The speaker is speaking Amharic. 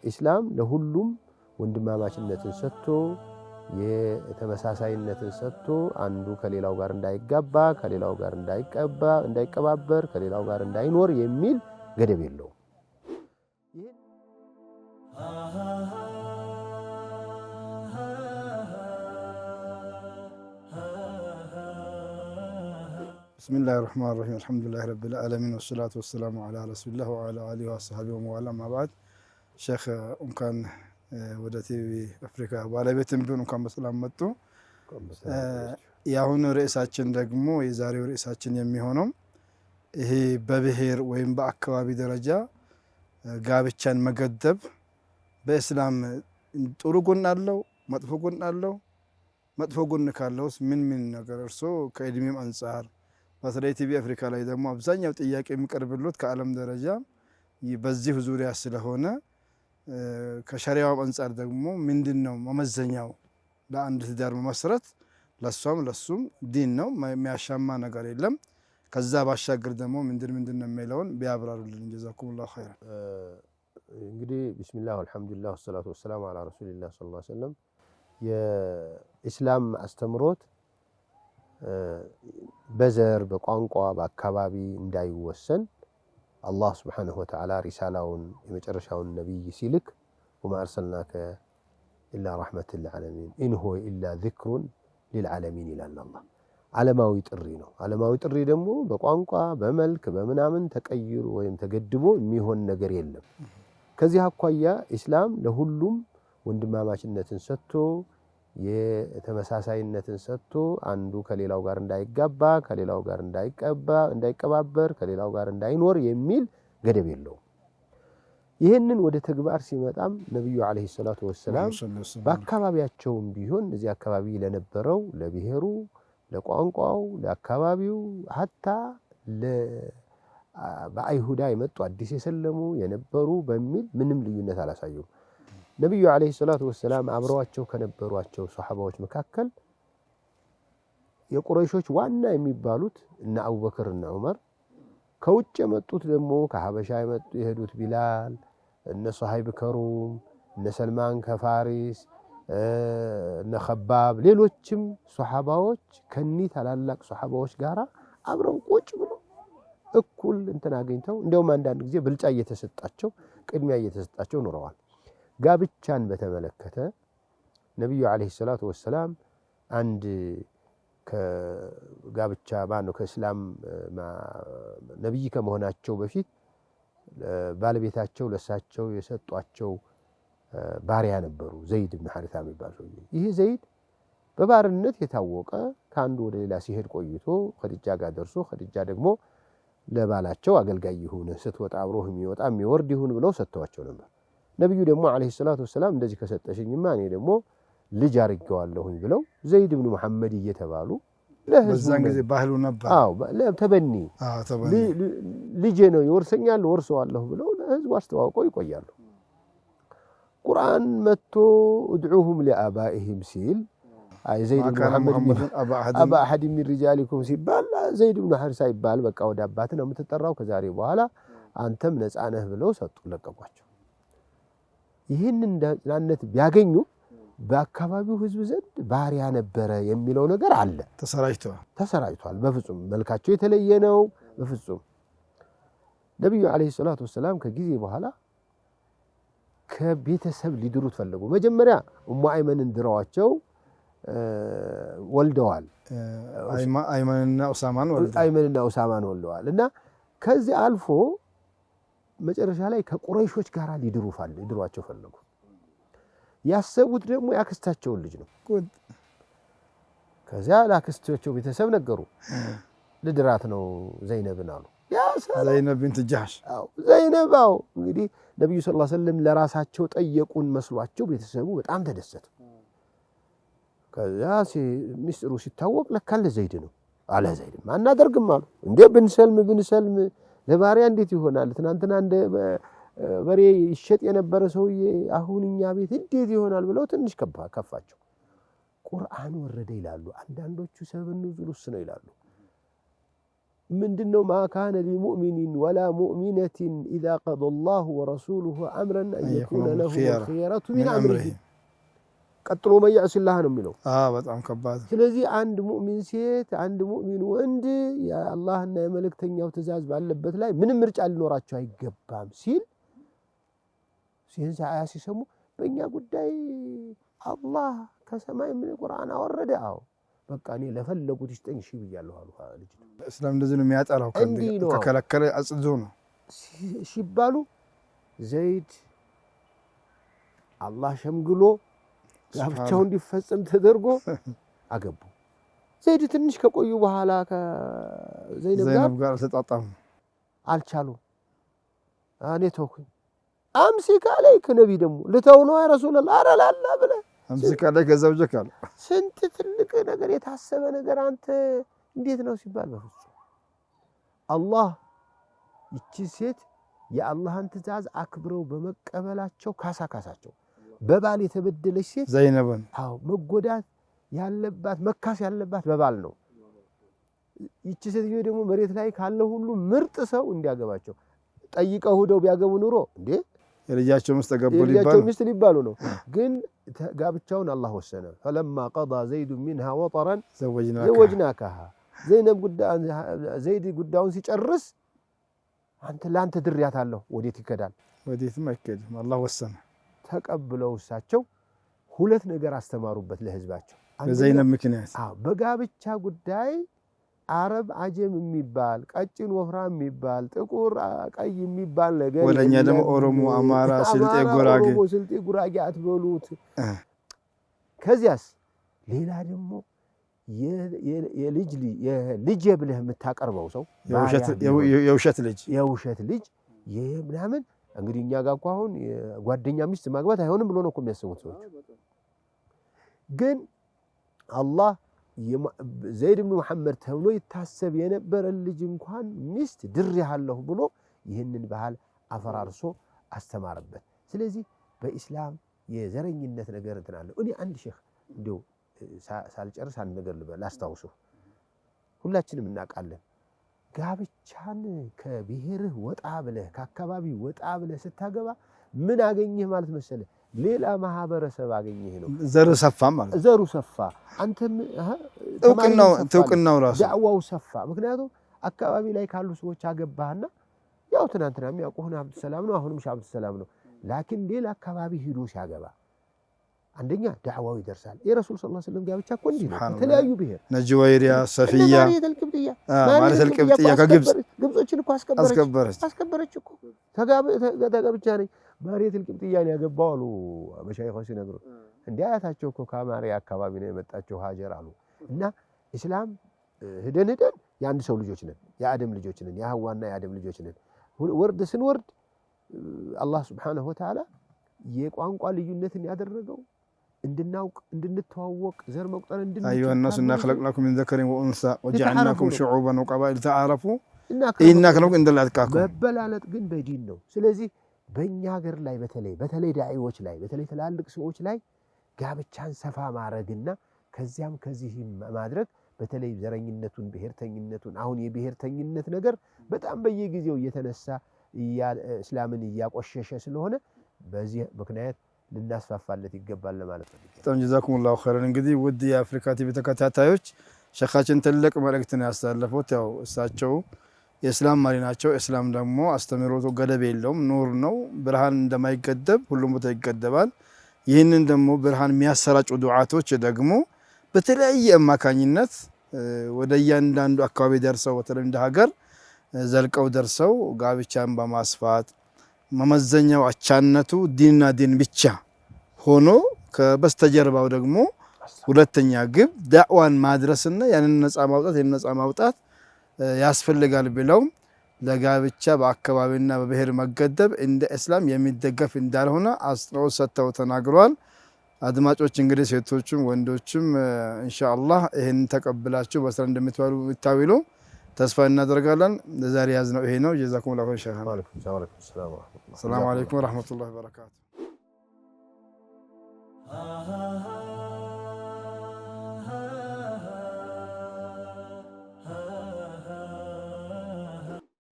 ኢስላም ለሁሉም ወንድማማችነትን ሰጥቶ የተመሳሳይነትን ሰጥቶ አንዱ ከሌላው ጋር እንዳይጋባ ከሌላው ጋር እንዳይቀባበር ከሌላው ጋር እንዳይኖር የሚል ገደብ የለውም። بسم الله الرحمن الرحيم الحمد لله رب العالمين والصلاة والسلام على رسول الله وعلى آله وصحبه ومن ما بعد شيخ كان ወደ ቲቪ አፍሪካ ባለቤትም ቢሆን እንኳን በሰላም መጡ። ያሁኑ ርዕሳችን ደግሞ የዛሬው ርዕሳችን የሚሆነው ይሄ በብሔር ወይም በአካባቢ ደረጃ ጋብቻን መገደብ በእስላም ጥሩ ጎን አለው መጥፎ ጎን አለው? መጥፎ ጎን ካለውስ ምን ነገር እርሶ ከእድሜም አንፃር በተለይ ቲቪ አፍሪካ ላይ ደግሞ አብዛኛው ጥያቄ የሚቀርብሉት ከዓለም ደረጃ በዚህ ዙሪያ ስለሆነ ከሸሪዓው አንፃር ደግሞ ምንድነው መመዘኛው ለአንድ ትዳር መመስረት ለሱም ዲን ነው የሚያሻማ ነገር የለም። ከዛ ባሻገር ደግሞ ምንድነው የሚለውን ቢያብራሩልን ጀዛኩሙላሁ ኸይራን። እንግዲህ ቢስሚላህ ወልሐምዱሊላህ ወሰላቱ ወሰላሙ ዐላ ረሱሊላህ ሰለላሁ ዐለይሂ ወሰለም የኢስላም አስተምሮት በዘር በቋንቋ በአካባቢ እንዳይወሰን አላህ Subhanahu Wa Ta'ala ሪሳላውን የመጨረሻውን ነብይ ሲልክ وما أرسلناك إلا رحمة للعالمين إن هو إلا ذكر للعالمين إلى الله ዓለማዊ ጥሪ ነው። ዓለማዊ ጥሪ ደግሞ በቋንቋ በመልክ በመናምን ተቀይሮ ወይም ተገድቦ የሚሆን ነገር የለም። ከዚህ አኳያ ኢስላም ለሁሉም ወንድማማችነትን ሰጥቶ የተመሳሳይነትን ሰጥቶ አንዱ ከሌላው ጋር እንዳይጋባ ከሌላው ጋር እንዳይቀባበር ከሌላው ጋር እንዳይኖር የሚል ገደብ የለውም። ይሄንን ወደ ተግባር ሲመጣም ነብዩ አለይሂ ሰላቱ ወሰለም በአካባቢያቸውም ቢሆን እዚህ አካባቢ ለነበረው ለብሔሩ ለቋንቋው ለአካባቢው hatta በአይሁዳ የመጡ አዲስ የሰለሙ የነበሩ በሚል ምንም ልዩነት አላሳዩም። ነብዩ አለይሂ ሰላቱ ወሰለም አብረዋቸው ከነበሯቸው ሱሐባዎች መካከል የቁረይሾች ዋና የሚባሉት እነ አቡበክር እና ዑመር ከውጭ የመጡት ደግሞ ከሐበሻ የሄዱት ቢላል እነ ሱሐይብ ከሩም እነ ሰልማን ከፋሪስ እነ ኸባብ ሌሎችም ሱሐባዎች ከኒ ታላላቅ ሱሐባዎች ጋራ አብረው ቁጭ ብሎ እኩል እንትን አገኝተው እንደውም አንዳንድ ጊዜ ብልጫ እየተሰጣቸው ቅድሚያ እየተሰጣቸው ኖረዋል። ጋብቻን በተመለከተ ነብዩ አለይሂ ሰላቱ ወሰለም አንድ ከጋብቻ ማነው ከእስላም ነብይ ከመሆናቸው በፊት ባለቤታቸው ለሳቸው የሰጧቸው ባሪያ ነበሩ ዘይድ ኢብኑ ሐሪታ የሚባል ሰው። ይሄ ዘይድ በባርነት የታወቀ ካንዱ ወደ ሌላ ሲሄድ ቆይቶ ኸዲጃ ጋር ደርሶ ኸዲጃ ደግሞ ለባላቸው አገልጋይ ይሁን ስትወጣ አብሮህ የሚወጣ የሚወርድ ይሁን ብለው ሰጥተዋቸው ነበር። ነብዩ ደግሞ አለይሂ ሰላቱ ወሰለም እንደዚህ ከሰጠሽኝማ እኔ ደግሞ ልጅ አርገዋለሁኝ ብለው ዘይድ ኢብኑ መሐመድ እየተባሉ በዛን ጊዜ ባህሉ ነበር። ተበኒ ልጅ ነው ይወርሰኛል ወርሰዋለሁ ብለው ለህዝብ አስተዋውቀው ይቆያሉ። ቁርአን መጥቶ ادعوهم لآبائهم ሲል ዘይድ ኢብኑ መሐመድ አባ አሐድ من رجالكم ሲባል ዘይድ ኢብኑ ሐሪሳ ይባል በቃ ወደ አባት ነው የምትጠራው ከዛሬ በኋላ አንተም ነፃ ነህ ብለው ሰጡ ለቀቋቸው። ይህንን ነፃነት ቢያገኙ በአካባቢው ህዝብ ዘንድ ባሪያ ነበረ የሚለው ነገር አለ ተሰራጭቷል። በፍጹም መልካቸው የተለየ ነው። በፍጹም ነብዩ አለይሂ ሰላቱ ወሰለም ከጊዜ በኋላ ከቤተሰብ ሊድሩት ፈለጉ። መጀመሪያ ኡሙ አይመንን ድረዋቸው ወልደዋል። አይመንና ኡሳማን ወልደዋል እና ከዚህ አልፎ መጨረሻ ላይ ከቁረይሾች ጋር ሊድሯቸው ፈለጉ። ያሰቡት ደግሞ ያክስታቸው ልጅ ነው። ከዚያ ለአክስታቸው ቤተሰብ ነገሩ ልድራት ነው ዘይነብን አሉ። ዘይነብ ቢንት ጃህሽ ዘይነብ እንግዲህ ነብዩ ሰለላሁ ዐለይሂ ወሰለም ለራሳቸው ጠየቁን መስሏቸው ቤተሰቡ በጣም ተደሰተ። ከዚያ ሚስጥሩ ሲታወቅ ለካ ለዘይድ ነው አለ። ዘይድ ማናደርግም አሉ። እንዴ ብንሰልም ለባሪያ እንዴት ይሆናል? ትናንትና እንደ በሬ ይሸጥ የነበረ ሰውዬ አሁን እኛ ቤት እንዴት ይሆናል ብለው ትንሽ ከፋቸው። ቁርአን ወረደ ይላሉ አንዳንዶቹ ሰበብ ኑዙልስ ነው ይላሉ። ምንድነው ማ ካነ ሊሙእሚኒን ወላ ሙእሚነትን ኢዛ ቀደ አላሁ ወረሱሉሁ አምረን አን የኩነ ለሁም ኺየረቱ ሚን አምሪሂ ቀጥሎ መን ያዕሲላህ ነው የሚለው። በጣም ከባድ። ስለዚህ አንድ ሙእሚን ሴት አንድ ሙእሚን ወንድ የአላህና የመልእክተኛው ትእዛዝ ባለበት ላይ ምንም ምርጫ ሊኖራቸው አይገባም ሲል ሲንሳ አያ ሲሰሙ በእኛ ጉዳይ አላህ ከሰማይ ምን ቁርአን አወረደ። አዎ በቃ እኔ ለፈለጉት ይስጠኝ እሺ ብያለሁ አሉ ልጅ። እስላም እንደዚህ ነው የሚያጠላው። ከከለከለ አጽዞ ነው ሲባሉ ዘይድ አላህ ሸምግሎ ጋብቻው እንዲፈጸም ተደርጎ አገቡ። ዘይድ ትንሽ ከቆዩ በኋላ ከዘይነብ ጋር ተጣጣሙ፣ አልቻሉም። እኔ ተውኩኝ። አምሲክ አለይክ ነቢ ደግሞ ልተው ነው ያ ረሱላህ አረላላ ብለ አምሲክ አለይክ ገዛው ጀካል ስንት ትልቅ ነገር የታሰበ ነገር አንተ እንዴት ነው ሲባል በፍጹም አላህ ይቺ ሴት የአላህን ትእዛዝ አክብረው በመቀበላቸው ካሳቸው። በባል የተበደለች ሴት ዘይነብን አዎ መጎዳት ያለባት መካስ ያለባት በባል ነው። ይቺ ሴትዮ ደግሞ መሬት ላይ ካለ ሁሉ ምርጥ ሰው እንዲያገባቸው ጠይቀው ሄደው ቢያገቡ ኑሮ እንዴ የልጃቸው ሚስት ሊባሉ ነው። ግን ጋብቻውን አላህ ወሰነ። فلما قضى زيد منها وطرا زوجناكها ዘይድ ጉዳዩን ሲጨርስ አንተ ላንተ ድርያታለሁ ወዴት ይከዳል? ወዴትም አይከድም። አላህ ወሰነ። ተቀብለው እሳቸው ሁለት ነገር አስተማሩበት ለህዝባቸው በዘይነብ ምክንያት። በጋብቻ ጉዳይ አረብ አጀም የሚባል ቀጭን ወፍራም የሚባል ጥቁር ቀይ የሚባል ነገር ወለኛ ደግሞ ኦሮሞ አማራ ስልጤ ጉራጌ አትበሉት። ከዚያስ ሌላ ደግሞ የልጅ ብለህ የምታቀርበው ሰው የውሸት ልጅ ምናምን እንግዲህ እኛ ጋር እኮ አሁን ጓደኛ ሚስት ማግባት አይሆንም ብሎ ነው እኮ የሚያስቡት ሰዎች። ግን አላህ ዘይድ ብን መሐመድ ተብሎ ይታሰብ የነበረ ልጅ እንኳን ሚስት ድሬሃለሁ ብሎ ይህንን ባህል አፈራርሶ አስተማረበት። ስለዚህ በኢስላም የዘረኝነት ነገር እንትን አለ። እኔ አንድ ሼክ እንደው ሳልጨርስ አንድ ነገር ላስታውሱ። ሁላችንም እናውቃለን ጋብቻን ከብሔርህ ወጣ ብለህ ከአካባቢ ወጣ ብለህ ስታገባ ምን አገኘህ ማለት መሰለህ? ሌላ ማህበረሰብ አገኘህ ነው። ዘሩ ሰፋ ማለት ዘሩ ሰፋ። አንተም ተውቅናው ራሱ ዳዕዋው ሰፋ። ምክንያቱም አካባቢ ላይ ካሉ ሰዎች አገባህና ያው ትናንትና የሚያውቁህን አብዱ ሰላም ነው፣ አሁንም አብዱ ሰላም ነው። ላኪን ሌላ አካባቢ ሂዶ ሲያገባ አንደኛ ዳዕዋው ይደርሳል። የረሱል ሰለላሁ ዐለይሂ ወሰለም ጋብቻ እኮ እንዲህ ነው። የተለያዩ ብሔር ነጅወይሪያ፣ ሰፊያ ማለት አልቅብጥያ ከግብጽ ግብጾችን እኮ አስከበረች እኮ ተጋብቻ ነኝ ማሪያት አልቅብጥያን ያገባው አሉ መሻይኾች ሲነግሩ። እንዴ አያታቸው እኮ ከማሪያ አካባቢ ነው የመጣቸው ሀጀር አሉ። እና እስላም ሄደን የአንድ ሰው ልጆች ነን፣ የአደም ልጆች ነን፣ የሐዋና የአደም ልጆች ነን። ወርድ ስንወርድ አላህ ሱብሓነሁ ወተዓላ የቋንቋ ልዩነትን ያደረገው እንድናውቅ እንድንተዋወቅ ዘር መቁጠር እንድንችል አዩሃ الناس إنا خلقناكم من ذكر وأنثى وجعلناكم شعوبا وقبائل تعارفوا إن أكرمكم عند الله أتقاكم። መበላለጥ ግን በዲን ነው። ስለዚህ በእኛ ሀገር ላይ በተለይ ዳዒዎች ላይ በተለይ ትላልቅ ሰዎች ላይ ጋብቻን ሰፋ ማድረግና ከዚያም ከዚህም ማድረግ በተለይ ዘረኝነቱን ብሔርተኝነቱን አሁን የብሔርተኝነት ነገር በጣም በየጊዜው እየተነሳ እስላምን እያቆሸሸ ስለሆነ በዚህ ምክንያት ልናስፋፋለት ይገባል ማለት ነው። በጣም ጀዛኩሙላሁ ኸይረን። እንግዲህ ውድ የአፍሪካ ቲቪ ተከታታዮች ሸኻችን ትልቅ መልእክትን ያስተላለፉት ያው እሳቸው የእስላም መሪ ናቸው። እስላም ደግሞ አስተምህሮቱ ገደብ የለውም፣ ኑር ነው። ብርሃን እንደማይገደብ ሁሉም ቦታ ይገደባል። ይህንን ደግሞ ብርሃን የሚያሰራጩ ዱዓቶች ደግሞ በተለያየ አማካኝነት ወደ እያንዳንዱ አካባቢ ደርሰው በተለይ እንደ ሀገር ዘልቀው ደርሰው ጋብቻን በማስፋት መመዘኛው አቻነቱ ዲንና ዲን ብቻ ሆኖ ከበስተጀርባው ደግሞ ሁለተኛ ግብ ዳዕዋን ማድረስና ያንን ነፃ ማውጣት ያስፈልጋል ብለው ለጋብቻ በአካባቢና በብሔር መገደብ እንደ እስላም የሚደገፍ እንዳልሆነ አጽንኦት ሰጥተው ተናግረዋል። አድማጮች እንግዲህ ሴቶችም ወንዶችም ኢንሻአላህ ይሄን ተቀብላችሁ በስራ እንደምትታዊሉ ተስፋ እናደርጋለን። ለዛሬ ያዝነው ይሄ ነው። ጀዛኩሙላሁ ኸይረን። ሰላም አለይኩም ወራህመቱላሂ ወበረካቱ።